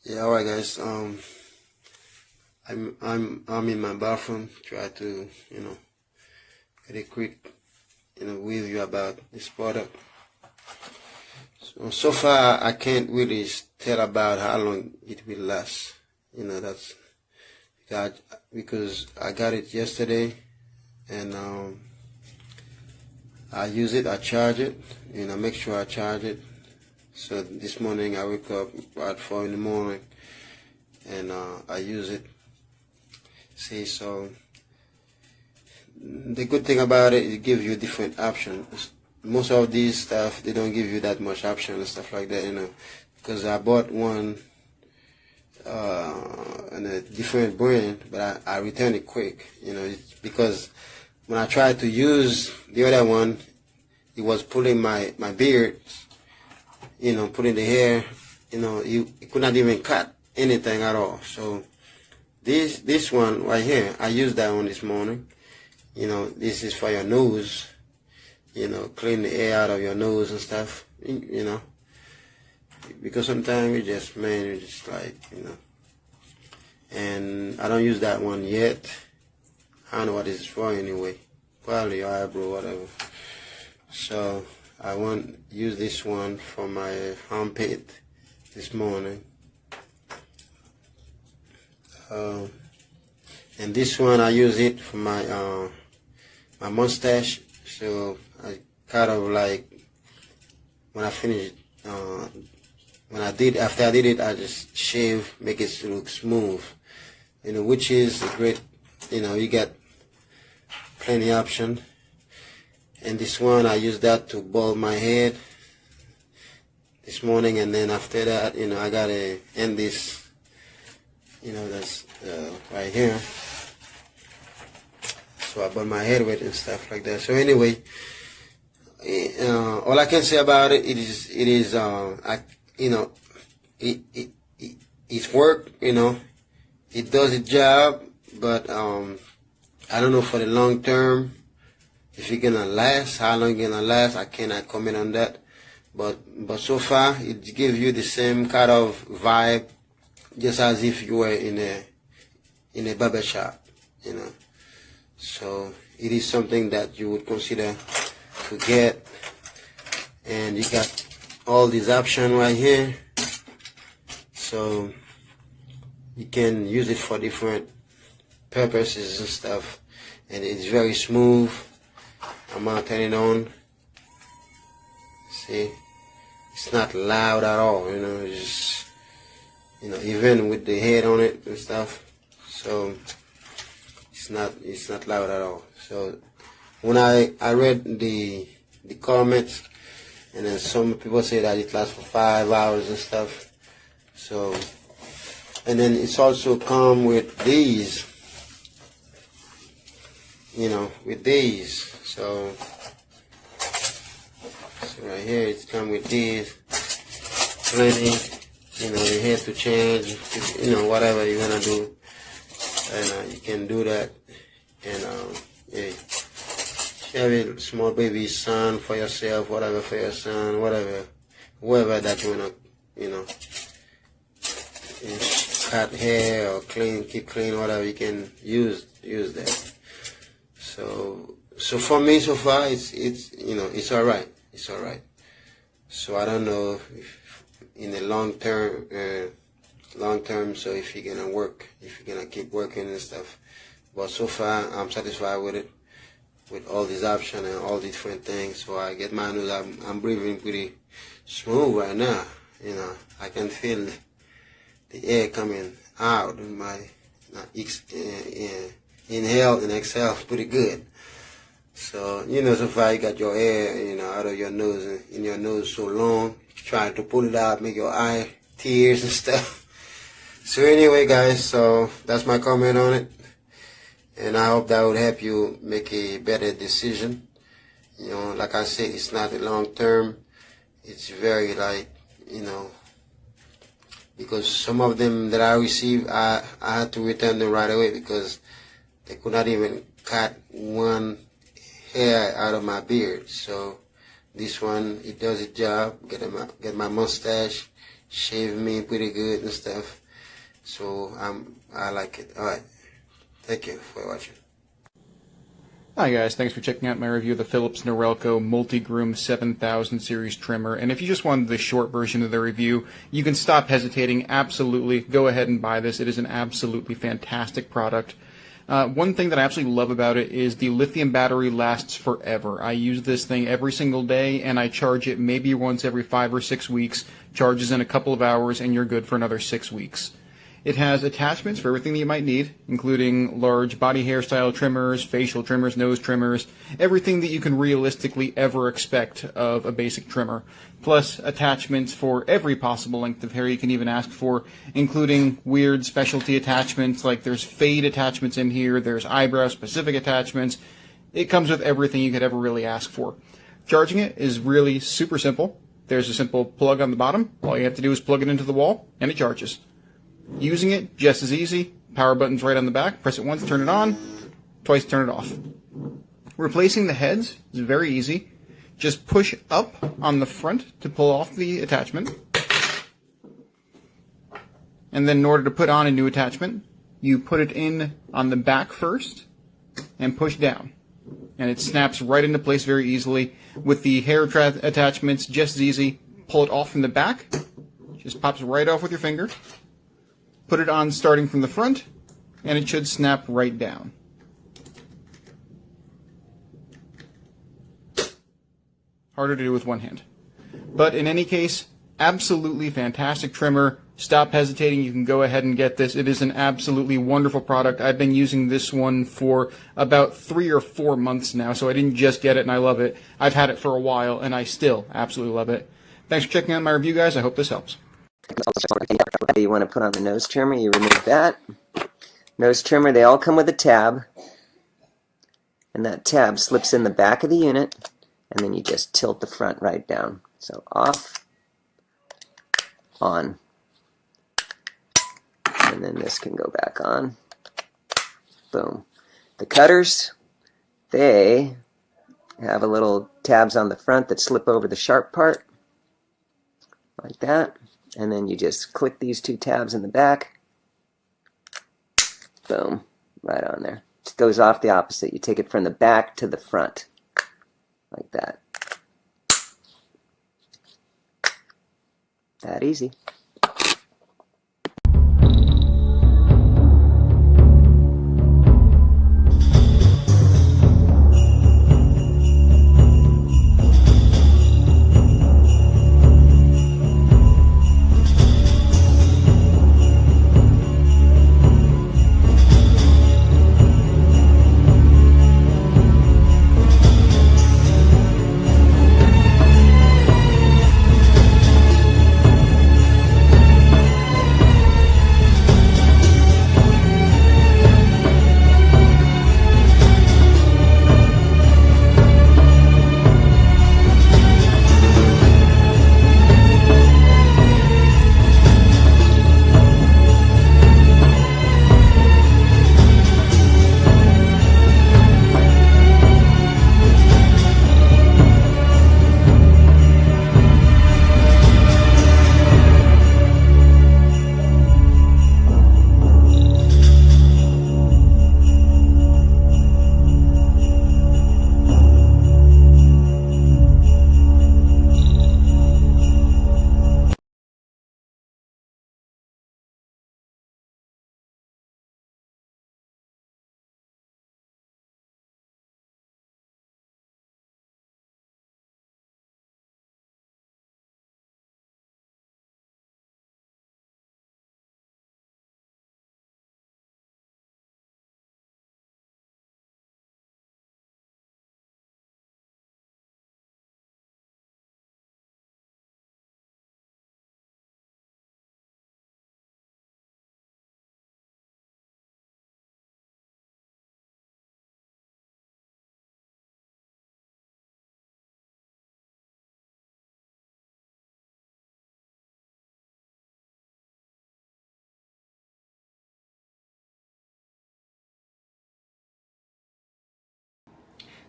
Yeah, alright guys. I'm in my bathroom. Try to get a quick review about this product. So far I can't really tell about how long it will last. That's because I got it yesterday and I use it. I charge it. Make sure I charge it. So this morning I wake up at 4 in the morning and I use it. See, so the good thing about it gives you different options. Most of these stuff, they don't give you that much option and stuff like that, because I bought one in a different brand, but I returned it quick, it's because when I tried to use the other one, it was pulling my beard, putting the hair, you could not even cut anything at all. So this one right here, I used that one this morning. This is for your nose, clean the air out of your nose and stuff, because sometimes you just like, and I don't use that one yet. I don't know what it's for anyway, probably your eyebrow, whatever. So I want to use this one for my armpit this morning. And this one I use it for my my mustache. So I kind of like, when I finish after I did it, I just shave, make it look smooth, which is a great, you get plenty option. And this one, I use that to bald my head this morning, and then after that, I gotta end this, that's right here. So I burn my head with and stuff like that. So anyway, all I can say about it, it's work, it does its job, but I don't know for the long term if it's gonna last, how long it's gonna last. I cannot comment on that, but so far it gives you the same kind of vibe, just as if you were in a barber shop, So it is something that you would consider to get, and you got all these options right here, so you can use it for different purposes and stuff, and it's very smooth. I'm gonna turn it on. See, it's not loud at all, it's just, even with the head on it and stuff, so it's not loud at all. So when I read the comments, and then some people say that it lasts for 5 hours and stuff. So, and then it's also come with these, with these. So right here it's come with these, plenty, the hair to change, whatever you're gonna do, and you can do that. And yeah, if you have a small baby son for yourself, whatever, for your son, whatever, whoever that you wanna, cut hair or keep clean, whatever, you can use that. So for me, so far, it's all right. It's all right. So I don't know if in the long term, so if you're gonna work, if you're gonna keep working and stuff. But so far, I'm satisfied with it, with all these options and all these different things. So I get my nose. I'm breathing pretty smooth right now. I can feel the air coming out in my inhale and exhale pretty good. So, so far you got your air, out of your nose, in your nose so long, trying to pull it out, make your eye tears and stuff. So anyway, guys, so that's my comment on it. And I hope that would help you make a better decision. Like I said, it's not a long term. It's very like, because some of them that I received, I had to return them right away because they could not even cut one hair out of my beard. So this one, it does its job. Get my mustache, shave me pretty good and stuff. So I like it. All right. Thank you for watching. Hi guys, thanks for checking out my review of the Philips Norelco Multigroom 7000 series trimmer. And if you just wanted the short version of the review, you can stop hesitating. Absolutely, go ahead and buy this. It is an absolutely fantastic product. One thing that I absolutely love about it is the lithium battery lasts forever. I use this thing every single day, and I charge it maybe once every 5 or 6 weeks. Charges in a couple of hours, and you're good for another 6 weeks. It has attachments for everything that you might need, including large body hairstyle trimmers, facial trimmers, nose trimmers, everything that you can realistically ever expect of a basic trimmer. Plus attachments for every possible length of hair you can even ask for, including weird specialty attachments, like there's fade attachments in here, there's eyebrow specific attachments. It comes with everything you could ever really ask for. Charging it is really super simple. There's a simple plug on the bottom. All you have to do is plug it into the wall, and it charges. Using it, just as easy. Power button's right on the back. Press it once, turn it on. Twice, turn it off. Replacing the heads is very easy. Just push up on the front to pull off the attachment. And then in order to put on a new attachment, you put it in on the back first and push down. And it snaps right into place very easily. With the hair attachments, just as easy. Pull it off from the back. Just pops right off with your finger. Put it on starting from the front, and it should snap right down. Harder to do with one hand. But in any case, absolutely fantastic trimmer. Stop hesitating. You can go ahead and get this. It is an absolutely wonderful product. I've been using this one for about 3 or 4 months now, so I didn't just get it and I love it. I've had it for a while, and I still absolutely love it. Thanks for checking out my review, guys. I hope this helps. You want to put on the nose trimmer, you remove that. Nose trimmer, they all come with a tab. And that tab slips in the back of the unit, and then you just tilt the front right down. So off, on. And then this can go back on. Boom. The cutters, they have a little tabs on the front that slip over the sharp part. Like that. And then you just click these 2 tabs in the back. Boom. Right on there. It goes off the opposite. You take it from the back to the front. Like that. That easy.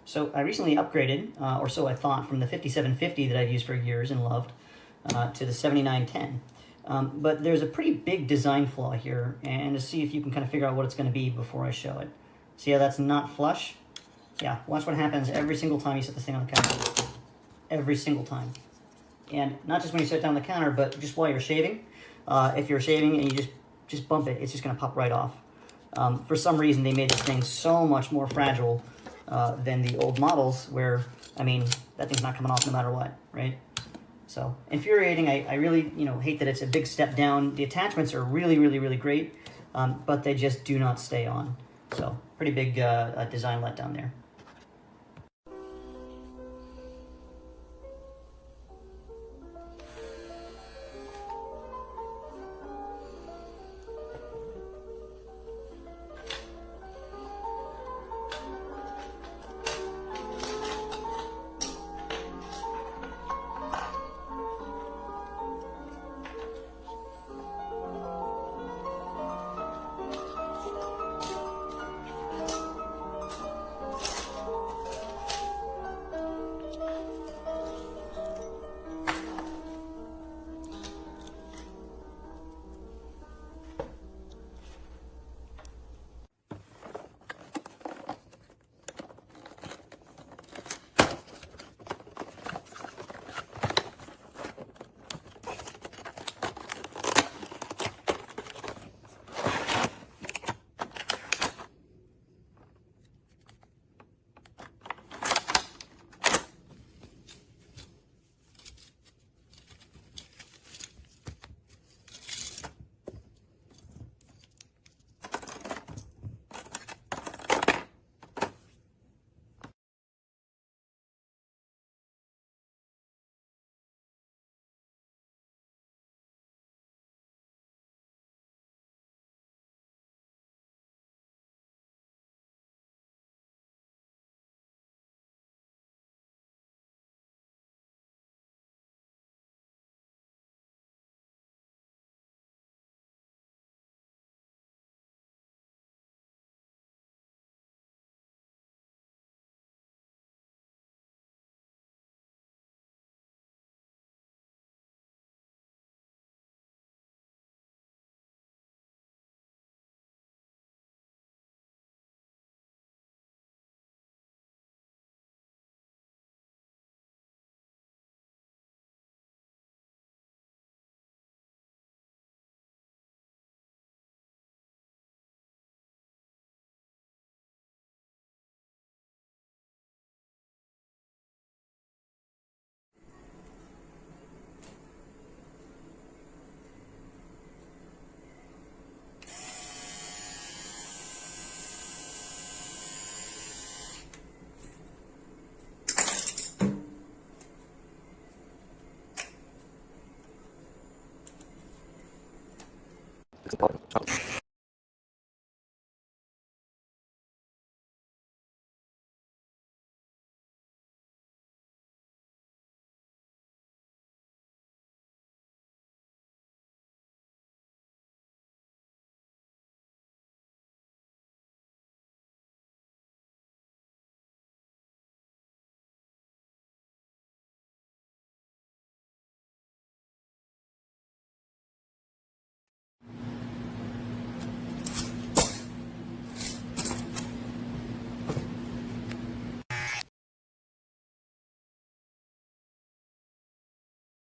So I recently upgraded, or so I thought, from the 5750 that I've used for years and loved to the 7910. But there's a pretty big design flaw here, and to see if you can kind of figure out what it's going to be before I show it. See how that's not flush? Yeah, watch what happens every single time you set this thing on the counter. Every single time. And not just when you set it down on the counter, but just while you're shaving. If you're shaving and you just bump it, it's just going to pop right off. For some reason, they made this thing so much more fragile than the old models, where, I mean, that thing's not coming off no matter what, right? So, infuriating. I really, hate that it's a big step down. The attachments are really, really, really great, but they just do not stay on. So, pretty big design letdown there.